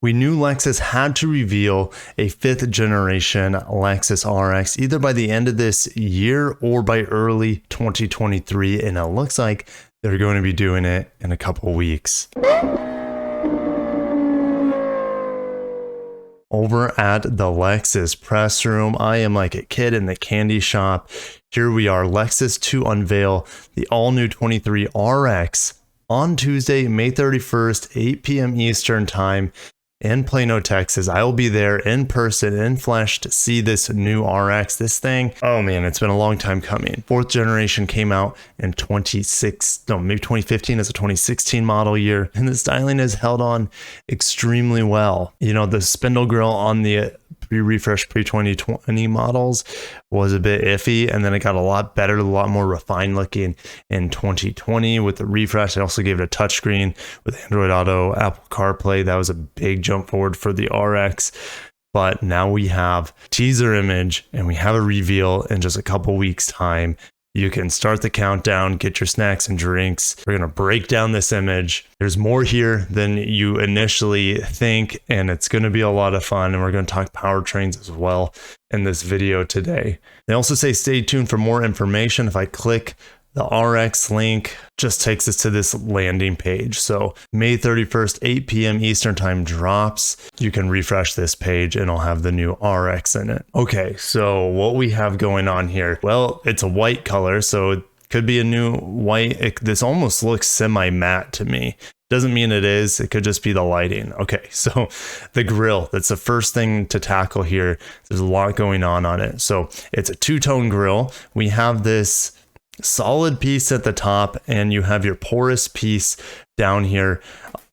We knew Lexus had to reveal a 5th generation Lexus RX either by the end of this year or by early 2023, and it looks like they're going to be doing it in a couple weeks. Over at the Lexus press room, I am like a kid in the candy shop. Here we are, Lexus to unveil the all-new 23 RX on Tuesday, May 31st, 8 p.m. Eastern Time. In Plano, Texas. I will be there in person, in flesh, to see this new RX. This thing, oh man, it's been a long time coming. 4th generation came out in 2015 as a 2016 model year, and the styling has held on extremely well. You know, the spindle grille on the pre-refresh pre-2020 models was a bit iffy, and then it got a lot better, a lot more refined looking in 2020 with the refresh. I also gave it a touchscreen with Android Auto, Apple CarPlay. That was a big jump forward for the RX. But now we have teaser image and we have a reveal in just a couple weeks time. You can start the countdown, get your snacks and drinks. We're going to break down this image. There's more here than you initially think, and it's going to be a lot of fun. And we're going to talk powertrains as well in this video today. They also say stay tuned for more information. If I click the RX link, just takes us to this landing page. So May 31st, 8 p.m. Eastern Time drops. You can refresh this page and it'll have the new RX in it. Okay, so what we have going on here, well, it's a white color, so it could be a new white. This almost looks semi-matte to me. Doesn't mean it is. It could just be the lighting. Okay, so the grille, that's the first thing to tackle here. There's a lot going on it. So it's a two-tone grille. We have this solid piece at the top, and you have your porous piece down here,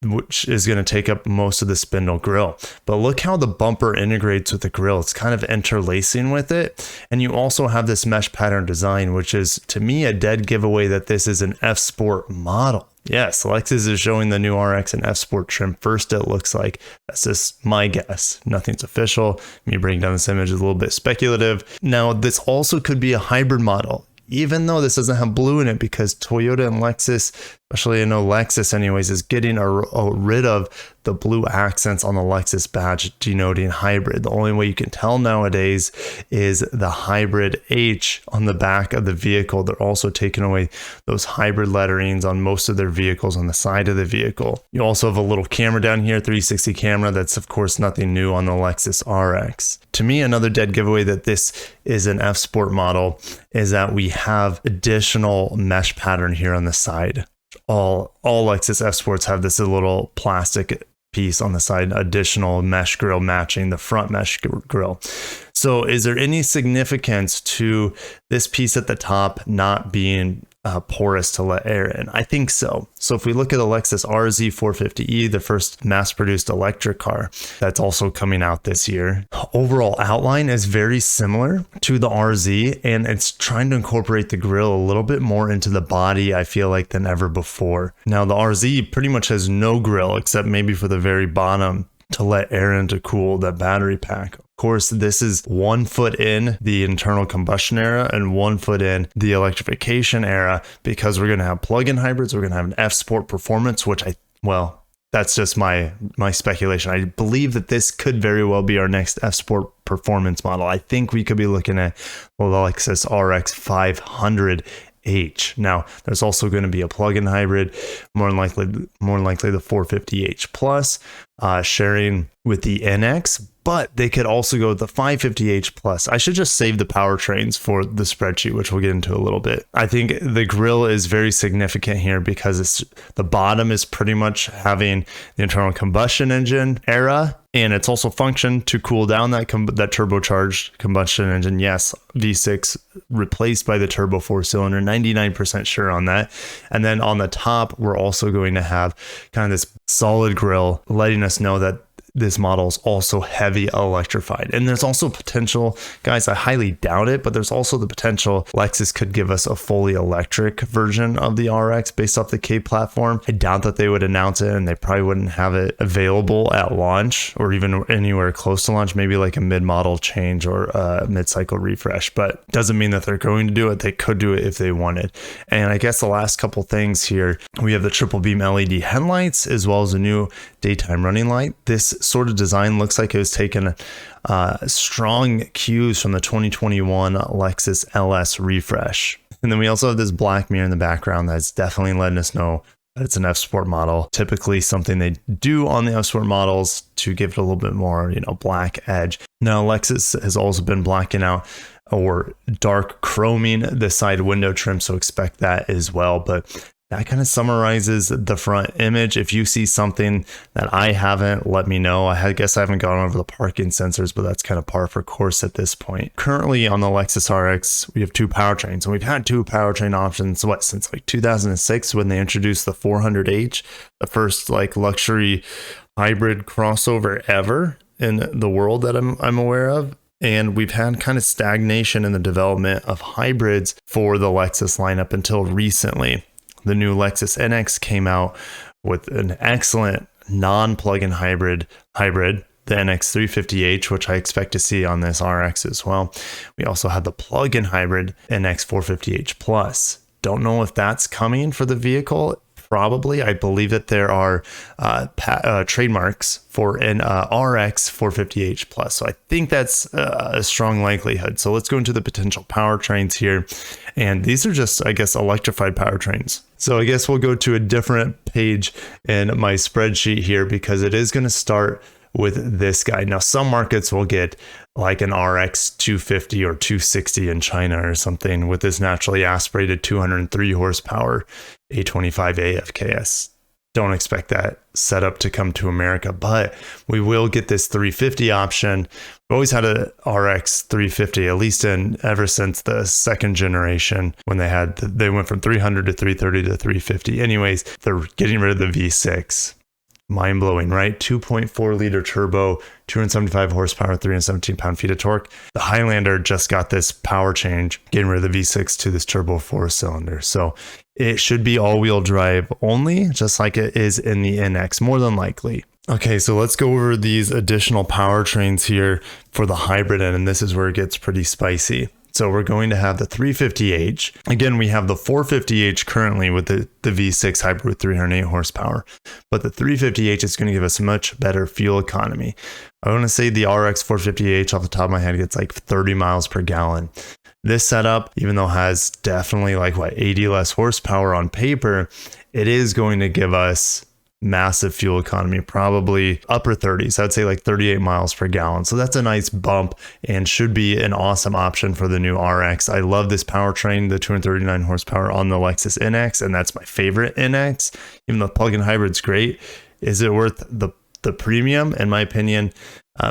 which is going to take up most of the spindle grille. But look how the bumper integrates with the grille. It's kind of interlacing with it. And you also have this mesh pattern design, which is to me a dead giveaway that this is an F Sport model. Yes, Lexus is showing the new RX in F Sport trim first, it looks like. That's just my guess. Nothing's official. Me breaking down this image is a little bit speculative. Now, this also could be a hybrid model, even though this doesn't have blue in it, because Toyota and Lexus, especially I know Lexus anyways, is getting rid of the blue accents on the Lexus badge denoting hybrid. The only way you can tell nowadays is the hybrid H on the back of the vehicle. They're also taking away those hybrid letterings on most of their vehicles on the side of the vehicle. You also have a little camera down here, 360 camera. That's of course nothing new on the Lexus RX. To me, another dead giveaway that this is an F Sport model is that we have additional mesh pattern here on the side. All Lexus F Sports have this little plastic piece on the side, additional mesh grille matching the front mesh grille. So is there any significance to this piece at the top not being porous to let air in? I think so. So if we look at the Lexus RZ 450e, the first mass-produced electric car that's also coming out this year, overall outline is very similar to the RZ, and it's trying to incorporate the grille a little bit more into the body, I feel like, than ever before. Now the RZ pretty much has no grille except maybe for the very bottom to let air in to cool the battery pack. Of course, this is 1 foot in the internal combustion era and 1 foot in the electrification era, because we're going to have plug-in hybrids. We're going to have an F Sport Performance, which that's just my speculation. I believe that this could very well be our next F Sport Performance model. I think we could be looking at the Lexus RX 500H. Now, there's also going to be a plug-in hybrid, more than likely the 450H Plus, sharing with the NX, but they could also go with the 550H Plus. I should just save the powertrains for the spreadsheet, which we'll get into a little bit. I think the grille is very significant here because the bottom is pretty much having the internal combustion engine era, and it's also functioned to cool down that turbocharged combustion engine. Yes, V6 replaced by the turbo 4-cylinder, 99% sure on that. And then on the top, we're also going to have kind of this solid grille, letting us know that this model is also heavy electrified. And there's also potential, guys, I highly doubt it, but there's also the potential Lexus could give us a fully electric version of the RX based off the K platform. I doubt that they would announce it, and they probably wouldn't have it available at launch or even anywhere close to launch, maybe like a mid-model change or a mid-cycle refresh, but doesn't mean that they're going to do it. They could do it if they wanted. And I guess the last couple things here, we have the triple beam LED headlights as well as a new daytime running light. This sort of design looks like it was taking strong cues from the 2021 Lexus LS refresh. And then we also have this black mirror in the background that's definitely letting us know that it's an F Sport model. Typically something they do on the F Sport models to give it a little bit more, black edge. Now, Lexus has also been blacking out or dark chroming the side window trim, so expect that as well. But that kind of summarizes the front image. If you see something that I haven't, let me know. I guess I haven't gone over the parking sensors, but that's kind of par for course at this point. Currently on the Lexus RX, we have two powertrains, and we've had two powertrain options, since like 2006 when they introduced the 400h, the first like luxury hybrid crossover ever in the world that I'm aware of. And we've had kind of stagnation in the development of hybrids for the Lexus lineup until recently. The new Lexus NX came out with an excellent non-plug-in hybrid, the NX 350h, which I expect to see on this RX as well. We also have the plug-in hybrid NX 450h Plus. Don't know if that's coming for the vehicle. Probably. I believe that there are trademarks for an RX 450h Plus. So I think that's a strong likelihood. So let's go into the potential powertrains here. And these are just, I guess, electrified powertrains. So I guess we'll go to a different page in my spreadsheet here because it is going to start with this guy. Now, some markets will get like an RX 250 or 260 in China or something with this naturally aspirated 203 horsepower A25 AFKS. Don't expect that setup to come to America, but we will get this 350 option. We've always had a RX 350, at least ever since the second generation when they went from 300 to 330 to 350. Anyways, they're getting rid of the V6. Mind-blowing, right? 2.4 liter turbo, 275 horsepower, 317 pound-feet of torque. The Highlander just got this power change, getting rid of the V6 to this turbo 4-cylinder. So it should be all-wheel drive only, just like it is in the NX, more than likely. Okay, so let's go over these additional powertrains here for the hybrid end, and this is where it gets pretty spicy. So we're going to have the 350h. Again, we have the 450h currently with the V6 hybrid with 308 horsepower. But the 350h is going to give us much better fuel economy. I want to say the RX 450h off the top of my head gets like 30 miles per gallon. This setup, even though it has definitely 80 less horsepower on paper, it is going to give us massive fuel economy, probably upper 30s. I'd say like 38 miles per gallon. So that's a nice bump and should be an awesome option for the new RX. I love this powertrain, the 239 horsepower on the Lexus NX, and that's my favorite NX. Even though the plug-in hybrid's great, is it worth the premium? In my opinion,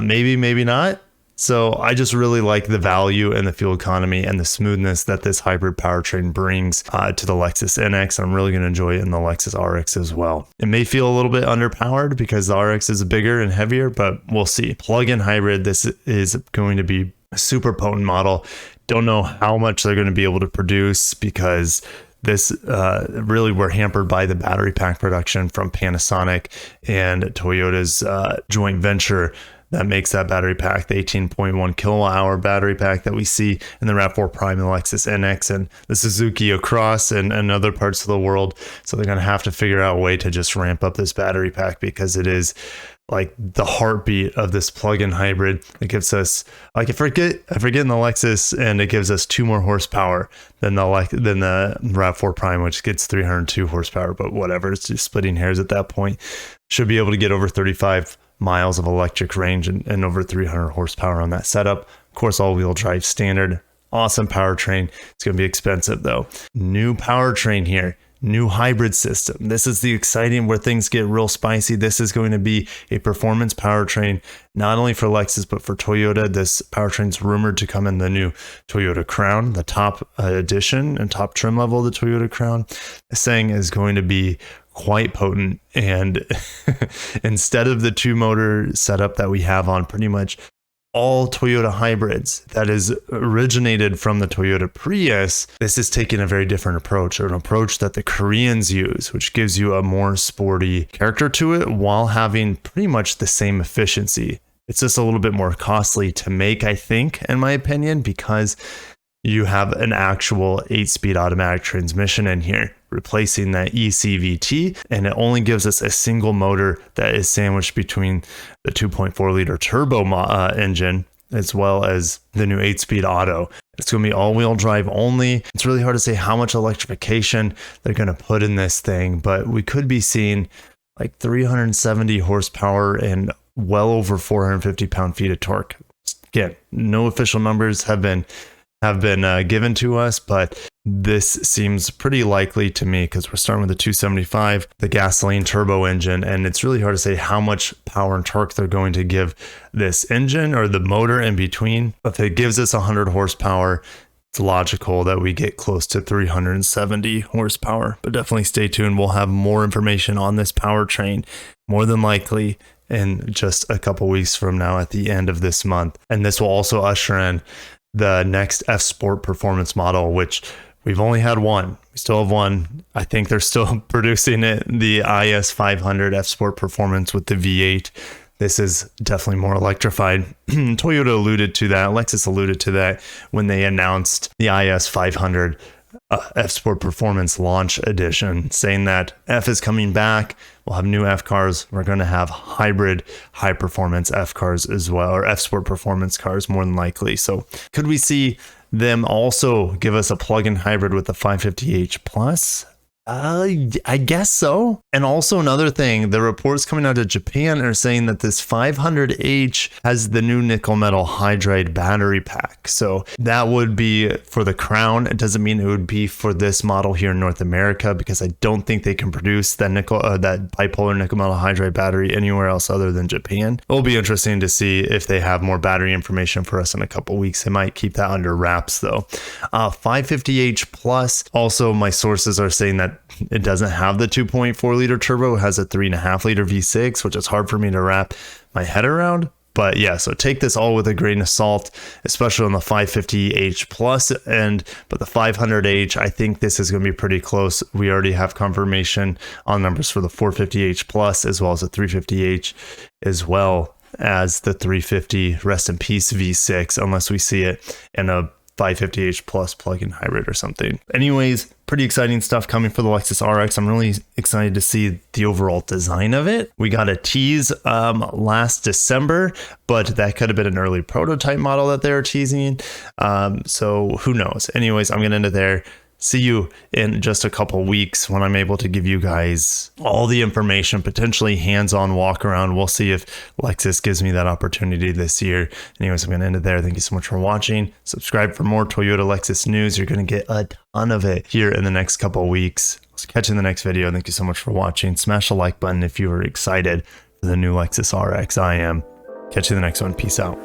maybe, maybe not. So I just really like the value and the fuel economy and the smoothness that this hybrid powertrain brings to the Lexus NX. I'm really going to enjoy it in the Lexus RX as well. It may feel a little bit underpowered because the RX is bigger and heavier, but we'll see. Plug-in hybrid, this is going to be a super potent model. Don't know how much they're going to be able to produce because this really we're hampered by the battery pack production from Panasonic and Toyota's joint venture that makes that battery pack, the 18.1 kilowatt hour battery pack that we see in the RAV4 Prime and the Lexus NX and the Suzuki Across and other parts of the world. So they're going to have to figure out a way to just ramp up this battery pack because it is like the heartbeat of this plug-in hybrid. It gives us, like, I forget in the Lexus, and it gives us 2 more horsepower than the RAV4 Prime, which gets 302 horsepower, but whatever, it's just splitting hairs at that point. Should be able to get over 35 miles of electric range and over 300 horsepower on that setup. Of course, all-wheel drive standard. Awesome powertrain. It's going to be expensive though. New powertrain here. New hybrid system. This is the exciting where things get real spicy. This is going to be a performance powertrain, not only for Lexus, but for Toyota. This powertrain's rumored to come in the new Toyota Crown, the top edition and top trim level of the Toyota Crown. This thing is going to be quite potent, and instead of the 2-motor setup that we have on pretty much all Toyota hybrids that is originated from the Toyota Prius, this is taking a very different approach, or an approach that the Koreans use, which gives you a more sporty character to it while having pretty much the same efficiency. It's just a little bit more costly to make, I think, in my opinion, because you have an actual 8-speed automatic transmission in here. replacing that ECVT, and it only gives us a single motor that is sandwiched between the 2.4 liter turbo engine as well as the new 8-speed auto. It's going to be all-wheel drive only. It's really hard to say how much electrification they're going to put in this thing, but we could be seeing like 370 horsepower and well over 450 pound-feet of torque. Again, no official numbers have been given to us, but this seems pretty likely to me because we're starting with the 275, the gasoline turbo engine, and it's really hard to say how much power and torque they're going to give this engine or the motor in between. If it gives us 100 horsepower, it's logical that we get close to 370 horsepower, but definitely stay tuned. We'll have more information on this powertrain more than likely in just a couple weeks from now at the end of this month. And this will also usher in the next F Sport performance model, which we've only had one. We still have one. I think they're still producing it, the IS 500 F Sport performance with the V8. This is definitely more electrified. Toyota alluded to that. Lexus alluded to that when they announced the IS 500 F Sport Performance Launch Edition, saying that F is coming back. We'll have new F cars. We're going to have hybrid high performance F cars as well, or F Sport Performance cars more than likely. So could we see them also give us a plug-in hybrid with the 550h Plus? I guess so. And also another thing, the reports coming out of Japan are saying that this 500h has the new nickel metal hydride battery pack. So that would be for the Crown. It doesn't mean it would be for this model here in North America, because I don't think they can produce that that bipolar nickel metal hydride battery anywhere else other than Japan. It'll be interesting to see if they have more battery information for us in a couple weeks. They might keep that under wraps though. 550h Plus. Also, my sources are saying that it doesn't have the 2.4 liter turbo. It has a 3.5 liter V6, which is hard for me to wrap my head around. But yeah, so take this all with a grain of salt, especially on the 550h Plus end. But the 500h, I think this is going to be pretty close. We already have confirmation on numbers for the 450h Plus as well as the 350h, as well as the 350 rest in peace V6, unless we see it in a 550h Plus plug-in hybrid or something. Anyways, pretty exciting stuff coming for the Lexus RX. I'm really excited to see the overall design of it. We got a tease last December, but that could have been an early prototype model that they were teasing. So who knows? Anyways, I'm gonna end it there. See you in just a couple weeks when I'm able to give you guys all the information, potentially hands-on walk around. We'll see if Lexus gives me that opportunity this year. Anyways, I'm going to end it there. Thank you so much for watching. Subscribe for more Toyota Lexus news. You're going to get a ton of it here in the next couple weeks. I'll catch you in the next video. Thank you so much for watching. Smash the like button if you were excited for the new Lexus RX. I am. Catch you in the next one. Peace out.